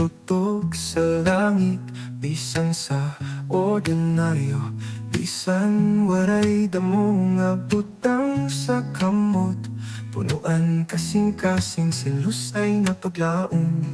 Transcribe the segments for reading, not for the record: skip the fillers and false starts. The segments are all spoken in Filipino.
tutok sa langit, bisan sa ordinaryo, bisan waray damo nga butang sa kamot. Punuan kasing-kasing selos ay napaglaong,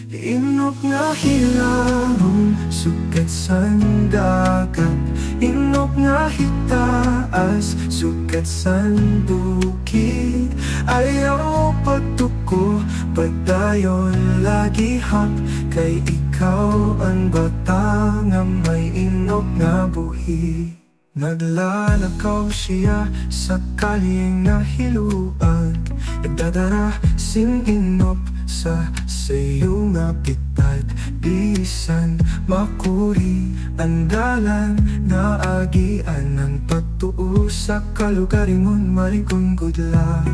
inok nga hilarong sukat san dagat, inok nga hitaas sukat san bukid. Ayaw pagtuko, pagdayon lagi hap, kay ikaw ang bata nga may inok nga buhi. Naglalakaw siya sa kalyeng nahiluan, nagdadara sing inop sa sayo nga pitad. Bisan makuri ang dalan na agian, ang pagtuo sa kalugaringon maligong gudla.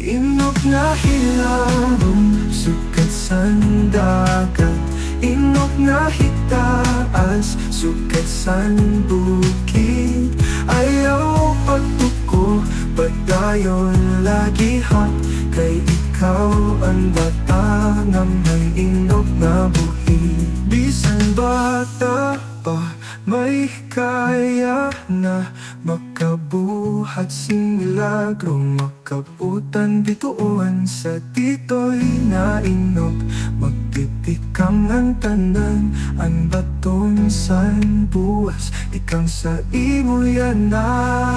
Inok nga hilarong sukat san dagat, inok nga hitaas sukat san bukid. Ayaw pagtuko, pagdayon lagi hap, kay ikaw ang bata nga may inok nga buhi. Bisan bata pa, may kaya na makabuhat sing milagro, makabutan bituon sa titoy na inok. Magtitikang ang tanan, ang batong san buwas, ikang sa imo yan na.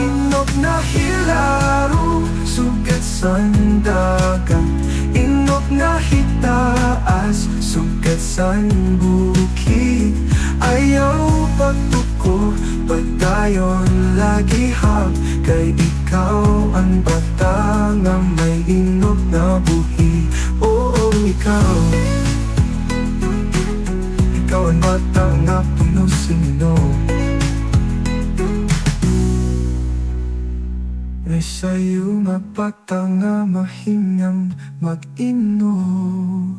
Inok na hilaro, sugat san dagat, inok na hitaas sugat san bukid. Ayaw pagtuko, pagdayon lagi hap, kay ikaw ang bata nga may inok na buhi. Oo, ikaw ang bata nga puno sino, may sayo nga bata nga mahingang mag-inom.